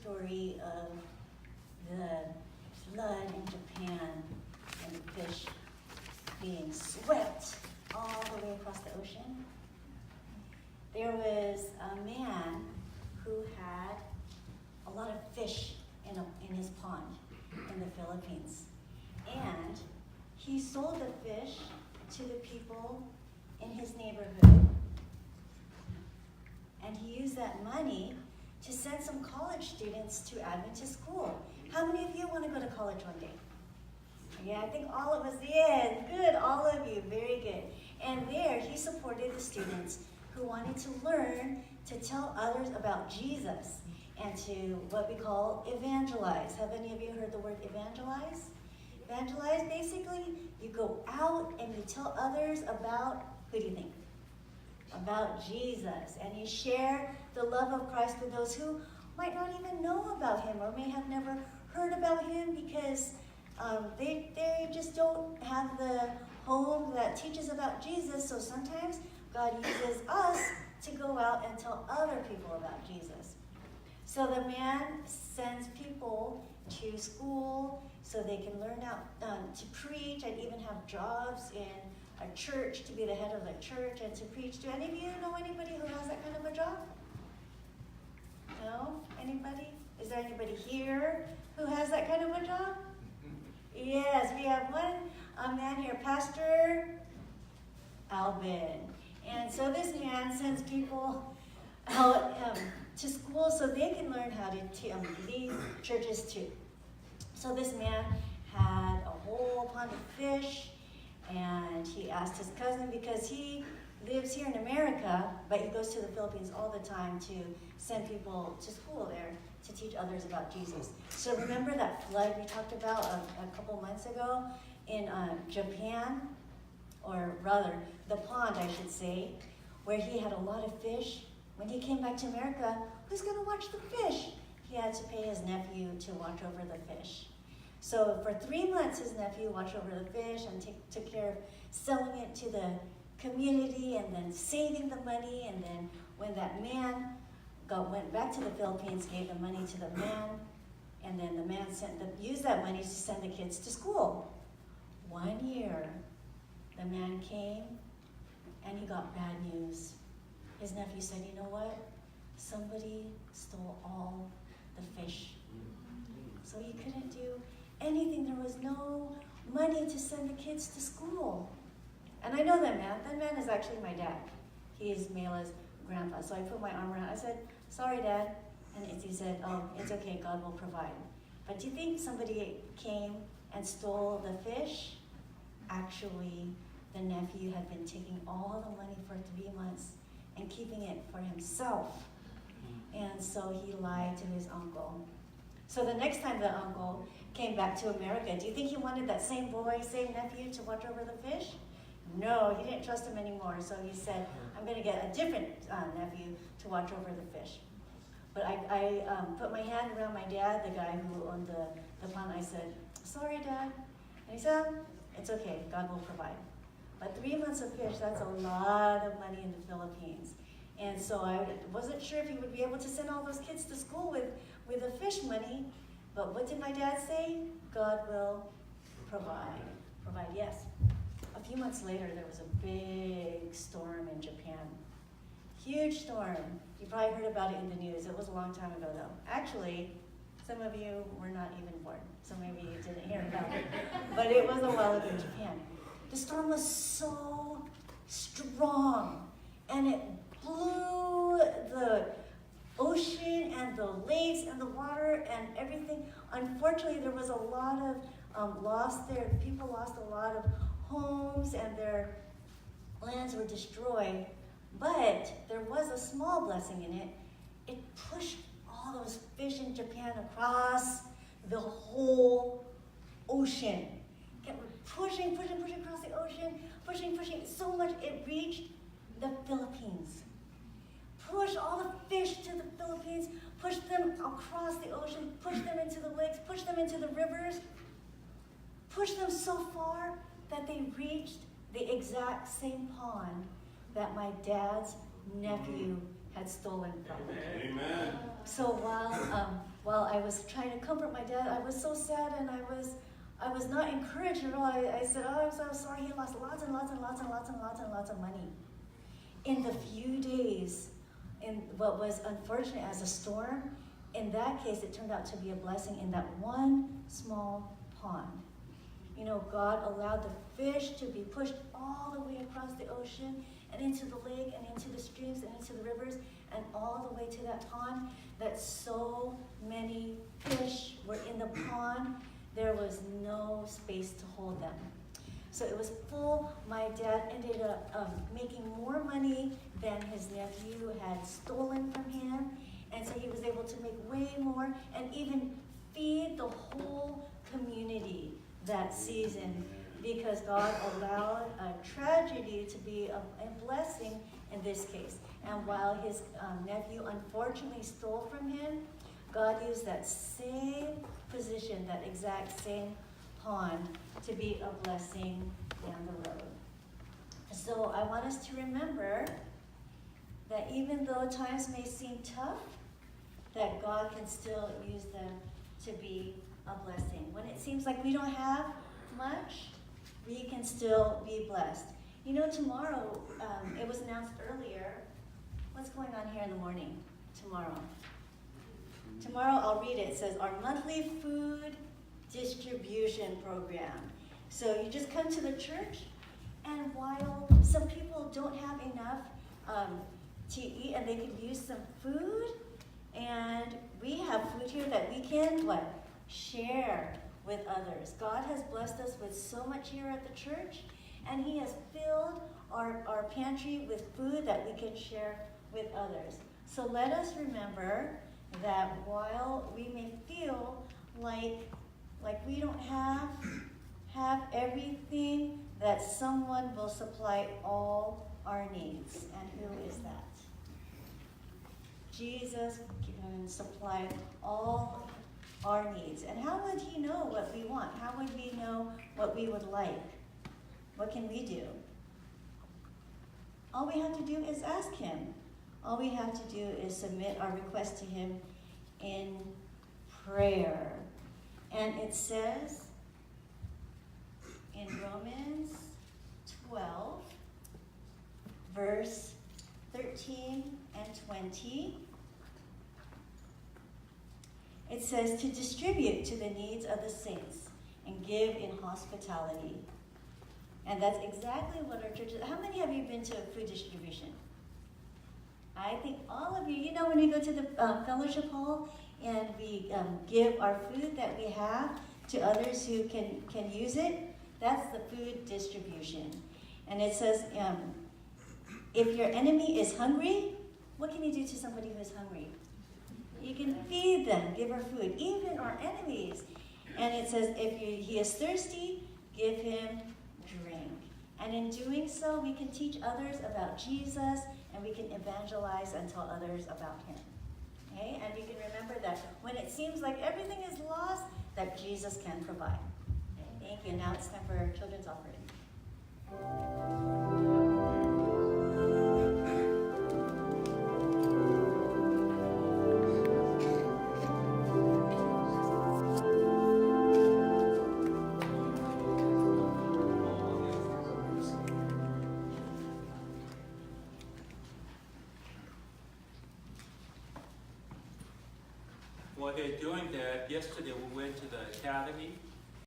story of the flood in Japan and the fish being swept all the way across the ocean. There was a man who had a lot of fish in his pond in the Philippines. And he sold the fish to the people in his neighborhood. And he used that money to send some college students to Adventist school. How many of you want to go to college one day? Yeah, I think all of us, yeah, good, all of you, very good. And there he supported the students who wanted to learn to tell others about Jesus and to what we call evangelize. Have any of you heard the word evangelize? Evangelize, basically, you go out and you tell others about, who do you think? About Jesus. And you share the love of Christ with those who might not even know about him or may have never heard about him because they just don't have the home that teaches about Jesus. So sometimes God uses us to go out and tell other people about Jesus. So the man sends people to school so they can learn out to preach and even have jobs in a church, to be the head of the church and to preach. Do any of you know anybody who has that kind of a job? No? Anybody? Is there anybody here who has that kind of a job? Yes, we have one man here, Pastor Alvin. And so this man sends people out to school so they can learn how to lead churches too. So this man had a whole pond of fish, and he asked his cousin, because he lives here in America, but he goes to the Philippines all the time to send people to school there to teach others about Jesus. So remember that flood we talked about a couple months ago in Japan, or rather the pond I should say, where he had a lot of fish. When he came back to America, who's going to watch the fish? He had to pay his nephew to watch over the fish. So for 3 months, his nephew watched over the fish and took care of selling it to the community and then saving the money. And then when that man went back to the Philippines, gave the money to the man, and then the man used that money to send the kids to school. 1 year, the man came and he got bad news. His nephew said, you know what? Somebody stole all the fish. So he couldn't do anything. There was no money to send the kids to school. And I know that man. That man is actually my dad. He is Mela's grandpa. So I put my arm around. I said, sorry, Dad. And he said, oh, it's okay. God will provide. But do you think somebody came and stole the fish? Actually, the nephew had been taking all the money for 3 months and keeping it for himself. And so he lied to his uncle. So the next time the uncle came back to America, do you think he wanted that same boy, same nephew to watch over the fish? No, he didn't trust him anymore. So he said, I'm going to get a different nephew to watch over the fish. But I put my hand around my dad, the guy who owned the pond. I said, sorry, Dad. And he said, it's okay, God will provide. But 3 months of fish, that's a lot of money in the Philippines. And so I wasn't sure if he would be able to send all those kids to school with the fish money. But what did my dad say? God will provide. Provide, yes. A few months later, there was a big storm in Japan. Huge storm. You probably heard about it in the news. It was a long time ago, though. Actually, some of you were not even born, so maybe you didn't hear about it. But it was a while ago in Japan. The storm was so strong, and it blew the ocean and the lakes and the water and everything. Unfortunately, there was a lot of loss there. People lost a lot of homes and their lands were destroyed. But there was a small blessing in it. It pushed all those fish in Japan across the whole ocean. Kept pushing across the ocean, pushing so much it reached the Philippines. Push all the fish to the Philippines, push them across the ocean, push them into the lakes, push them into the rivers, push them so far that they reached the exact same pond that my dad's nephew had stolen from. Amen. So while I was trying to comfort my dad, I was so sad, and I was not encouraged at all. I said, "Oh, I'm so sorry. He lost lots and lots and lots and lots and lots and lots of money." In the few days, in what was unfortunate as a storm, in that case, it turned out to be a blessing in that one small pond. You know, God allowed the fish to be pushed all the way across the ocean and into the lake and into the streams and into the rivers and all the way to that pond, that so many fish were in the pond, there was no space to hold them. So it was full. My dad ended up making more money than his nephew had stolen from him. And so he was able to make way more and even feed the whole community that season, because God allowed a tragedy to be a blessing in this case. And while his nephew unfortunately stole from him, God used that same position, that exact same pond, to be a blessing down the road. So I want us to remember that even though times may seem tough, that God can still use them to be a blessing. When it seems like we don't have much, we can still be blessed. You know, tomorrow, it was announced earlier, what's going on here in the morning tomorrow? Tomorrow, I'll read it. It says, our monthly food distribution program. So you just come to the church, and while some people don't have enough to eat and they could use some food, and we have food here that we can, share with others. God has blessed us with so much here at the church, and he has filled our pantry with food that we can share with others. So let us remember that while we may feel like we don't have everything, that someone will supply all our needs. And who is that? Jesus can supply all our needs. And how would he know what we want? How would we know what we would like? What can we do? All we have to do is ask him. All we have to do is submit our request to him in prayer. And it says in Romans 12, verse 13 and 20, it says to distribute to the needs of the saints and give in hospitality. And that's exactly what our church is. How many have you been to food distribution? I think all of you. You know, when we go to the fellowship hall and we give our food that we have to others who can use it, that's the food distribution. And it says, if your enemy is hungry, what can you do to somebody who is hungry? You can feed them, give her food, even our enemies. And it says, if he is thirsty, give him drink. And in doing so, we can teach others about Jesus, and we can evangelize and tell others about him. Okay? And we can remember that when it seems like everything is lost, that Jesus can provide. Okay? Thank you. Now it's time for children's offering. While they're doing that, yesterday we went to the academy